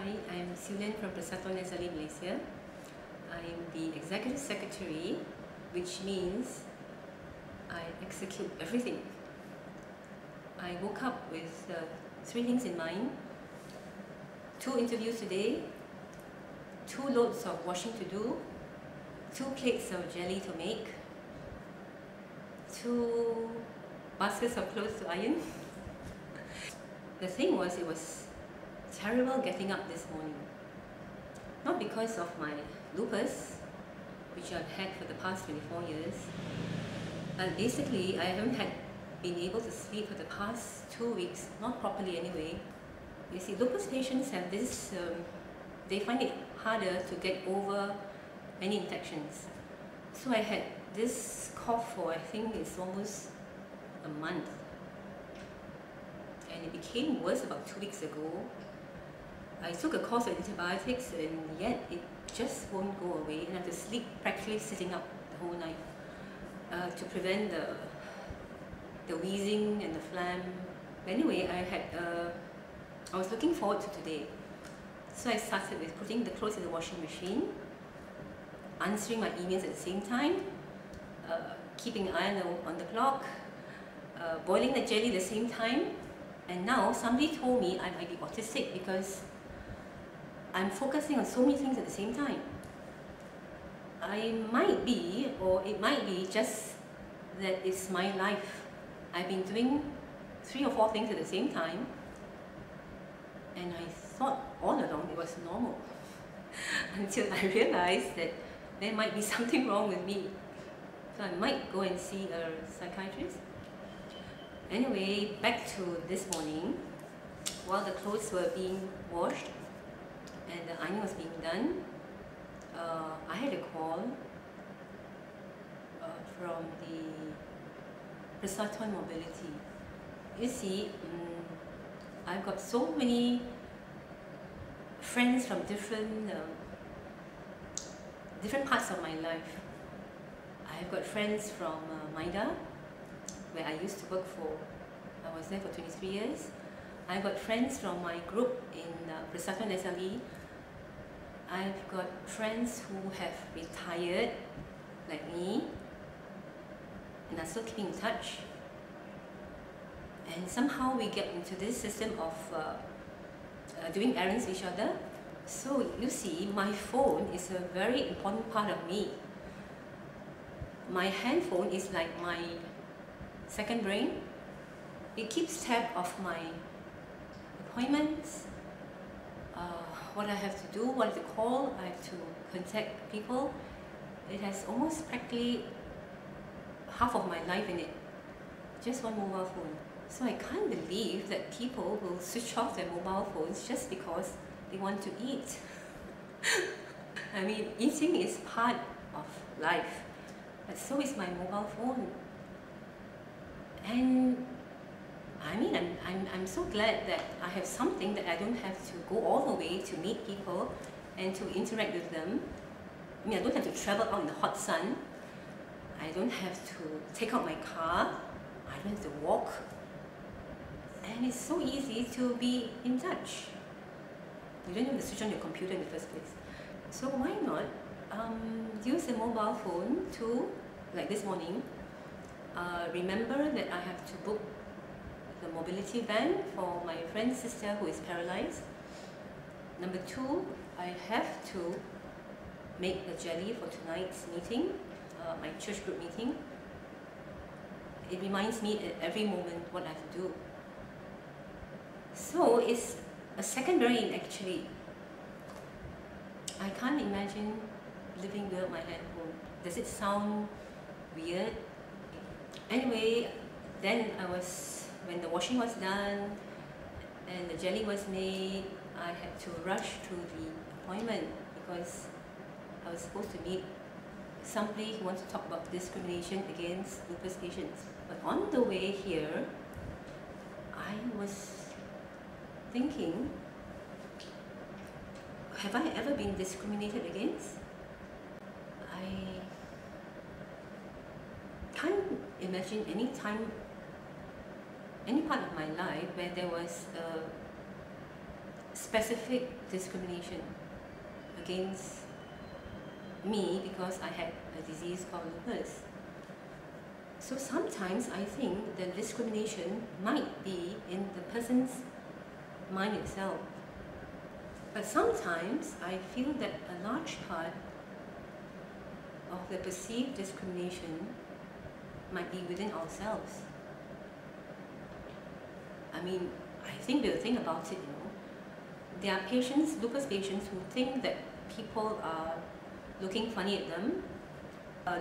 Hi, I'm Chee Siew Lian from Persatuan Nazali Malaysia. I'm the Executive Secretary, which means I execute everything. I woke up with 3 things in mind: 2 interviews today, 2 loads of washing to do, 2 plates of jelly to make, 2 baskets of clothes to iron. The thing was, it was terrible getting up this morning. Not because of my lupus, which I've had for the past 24 years, but basically I haven't been able to sleep for the past 2 weeks, not properly anyway. You see, lupus patients have this, they find it harder to get over any infections. So I had this cough for, I think it's almost a month. And it became worse about 2 weeks ago. I took a course of antibiotics and yet it just won't go away, and I have to sleep practically sitting up the whole night to prevent the wheezing and the phlegm. Anyway, I was looking forward to today. So I started with putting the clothes in the washing machine, answering my emails at the same time, keeping an eye on the clock, boiling the jelly at the same time. And now somebody told me I might be autistic because I'm focusing on so many things at the same time. I might be, or it might be just that it's my life. I've been doing 3 or 4 things at the same time, and I thought all along it was normal until I realized that there might be something wrong with me. So I might go and see a psychiatrist. Anyway, back to this morning. While the clothes were being washed and the ironing was being done, I had a call from the Persatuan Mobility. You see, I've got so many friends from different parts of my life. I've got friends from Maida, where I used to work for. I was there for 23 years. I've got friends from my group in Persatuan Nazali. I've got friends who have retired, like me, and are still keeping in touch. And somehow we get into this system of doing errands with each other. So you see, my phone is a very important part of me. My handphone is like my second brain. It keeps tab of my appointments, what I have to do, what I have to call, I have to contact people. It has almost practically half of my life in it. Just one mobile phone. So I can't believe that people will switch off their mobile phones just because they want to eat. I mean, eating is part of life, but so is my mobile phone. And I mean, I'm so glad that I have something that I don't have to go all the way to meet people and to interact with them. I mean, I don't have to travel out in the hot sun. I don't have to take out my car. I don't have to walk. And it's so easy to be in touch. You don't have to switch on your computer in the first place. So why not use a mobile phone to, like this morning, remember that I have to book the mobility van for my friend's sister who is paralyzed. Number 2, I have to make the jelly for tonight's meeting, my church group meeting. It reminds me at every moment what I have to do. So it's a second brain actually. I can't imagine living without my handphone. Does it sound weird? Anyway, then when the washing was done and the jelly was made, I had to rush to the appointment because I was supposed to meet somebody who wants to talk about discrimination against lupus patients. But on the way here, I was thinking, have I ever been discriminated against? I can't imagine any time, any part of my life where there was specific discrimination against me because I had a disease called lupus. So sometimes I think the discrimination might be in the person's mind itself. But sometimes I feel that a large part of the perceived discrimination might be within ourselves. I mean, I think we'll think about it, There are patients, lupus patients, who think that people are looking funny at them.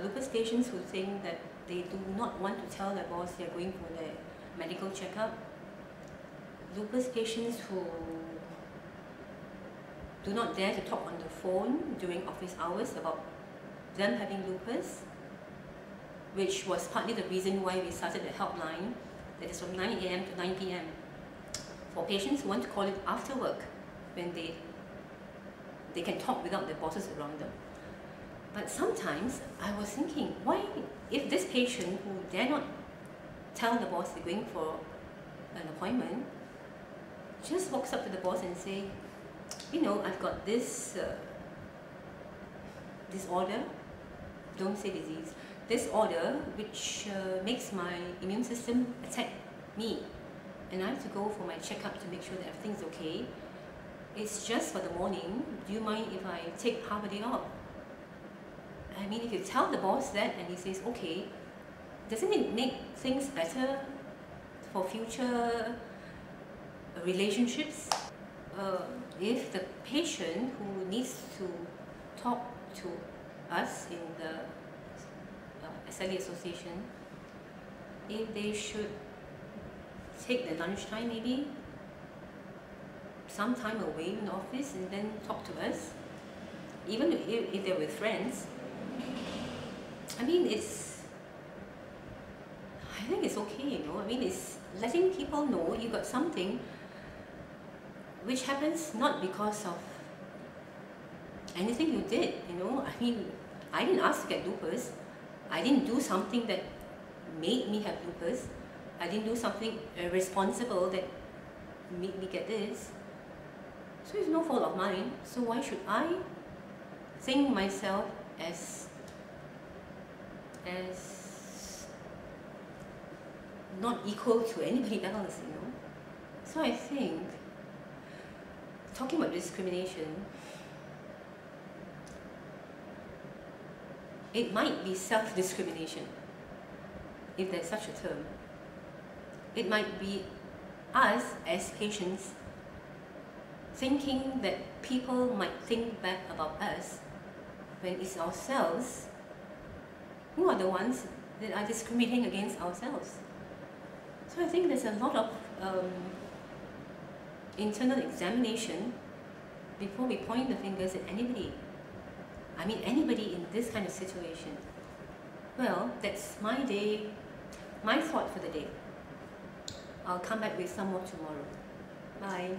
Lupus patients who think that they do not want to tell their boss they are going for their medical checkup. Lupus patients who do not dare to talk on the phone during office hours about them having lupus, which was partly the reason why we started the helpline that is from 9 a.m. to 9 p.m. for patients who want to call it after work when they can talk without their bosses around them. But sometimes I was thinking, why, if this patient who dare not tell the boss they're going for an appointment, just walks up to the boss and say, I've got this disorder, don't say disease, disorder which makes my immune system attack me, and I have to go for my checkup to make sure that everything's okay. It's just for the morning. Do you mind if I take half a day off? I mean, if you tell the boss that and he says, okay, doesn't it make things better for future relationships? If the patient who needs to talk to us in the SLE Association, if they should take the lunchtime maybe, some time away in the office and then talk to us, even if they're with friends, I mean, I think it's okay, I mean, it's letting people know you got something which happens not because of anything you did, I mean, I didn't ask to get lupus. I didn't do something that made me have lupus. I didn't do something irresponsible that made me get this. So it's no fault of mine. So why should I think myself as not equal to anybody else, So I think, talking about discrimination, it might be self-discrimination, if there's such a term. It might be us as patients thinking that people might think bad about us when it's ourselves who are the ones that are discriminating against ourselves. So I think there's a lot of internal examination before we point the fingers at anybody. I mean, anybody in this kind of situation. Well, that's my day, my thought for the day. I'll come back with some more tomorrow. Bye.